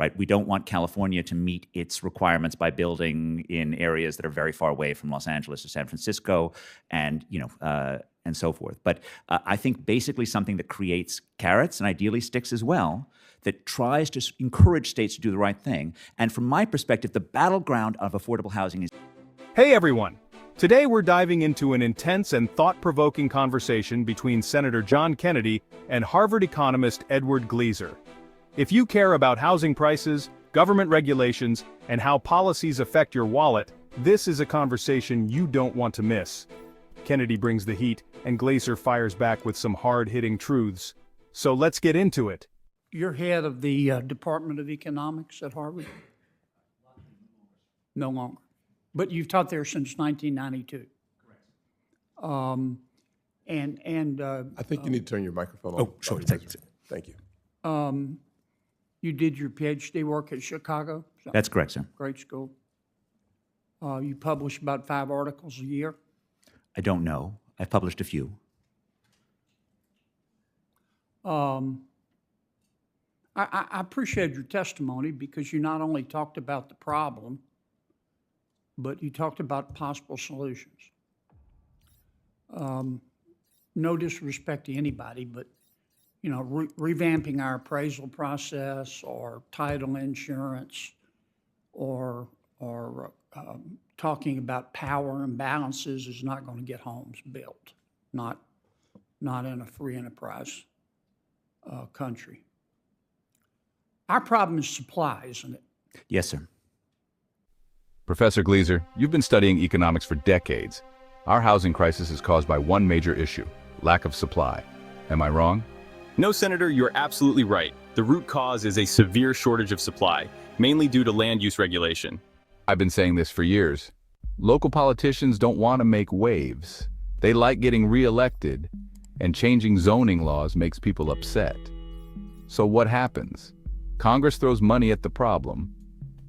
right? We don't want California to meet its requirements by building in areas that are very far away from Los Angeles or San Francisco, and and so forth. But I think basically something that creates carrots and ideally sticks as well, that tries to encourage states to do the right thing. And from my perspective, the battleground of affordable housing is... Hey everyone! Today we're diving into an intense and thought-provoking conversation between Senator John Kennedy and Harvard economist Edward Glaeser. If you care about housing prices, government regulations, and how policies affect your wallet, this is a conversation you don't want to miss. Kennedy brings the heat, and Glaeser fires back with some hard-hitting truths. So let's get into it. You're head of the Department of Economics at Harvard? No longer. But you've taught there since 1992. Correct. I think you need to turn your microphone on. Oh, sure. Thank you. You did your PhD work at Chicago? That's correct, sir. Great school. You publish about 5 articles a year? I don't know. I've published a few. I appreciate your testimony because you not only talked about the problem, but you talked about possible solutions. No disrespect to anybody, but revamping our appraisal process or title insurance or talking about power imbalances is not going to get homes built, not in a free enterprise country. Our problem is supply, isn't it? Yes, sir. Professor Glaeser, you've been studying economics for decades. Our housing crisis is caused by one major issue: lack of supply. Am I wrong? No, Senator, you're absolutely right. The root cause is a severe shortage of supply, mainly due to land use regulation. I've been saying this for years. Local politicians don't want to make waves. They like getting re-elected, and changing zoning laws makes people upset. So what happens? Congress throws money at the problem,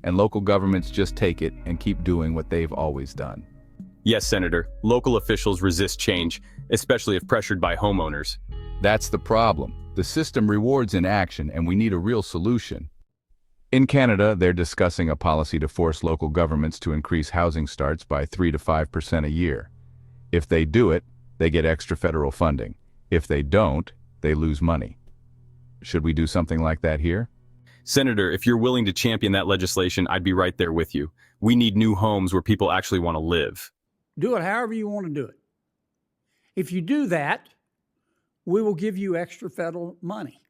and local governments just take it and keep doing what they've always done. Yes, Senator, local officials resist change, especially if pressured by homeowners. That's the problem. The system rewards inaction, and we need a real solution. In Canada, they're discussing a policy to force local governments to increase housing starts by 3 to 5% a year. If they do it, they get extra federal funding. If they don't, they lose money. Should we do something like that here? Senator, if you're willing to champion that legislation, I'd be right there with you. We need new homes where people actually want to live. Do it however you want to do it. If you do that, we will give you extra federal money.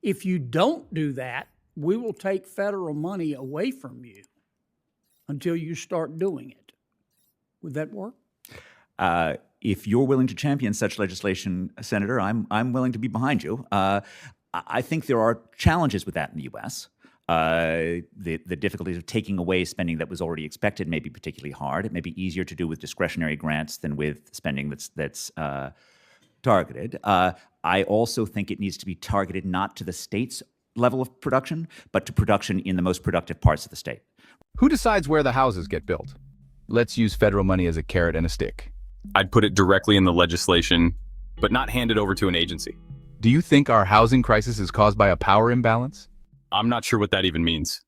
If you don't do that, we will take federal money away from you until you start doing it. Would that work? If you're willing to champion such legislation, Senator, I'm willing to be behind you. I think there are challenges with that in the U.S. The difficulties of taking away spending that was already expected may be particularly hard. It may be easier to do with discretionary grants than with spending that's targeted. I also think it needs to be targeted not to the state's level of production, but to production in the most productive parts of the state. Who decides where the houses get built? Let's use federal money as a carrot and a stick. I'd put it directly in the legislation, but not hand it over to an agency. Do you think our housing crisis is caused by a power imbalance? I'm not sure what that even means.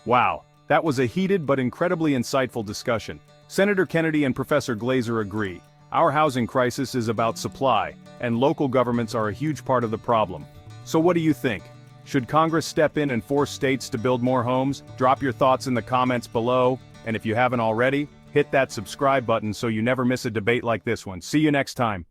Wow, that was a heated but incredibly insightful discussion. Senator Kennedy and Professor Glaeser agree. Our housing crisis is about supply, and local governments are a huge part of the problem. So what do you think? Should Congress step in and force states to build more homes? Drop your thoughts in the comments below, and if you haven't already, hit that subscribe button so you never miss a debate like this one. See you next time.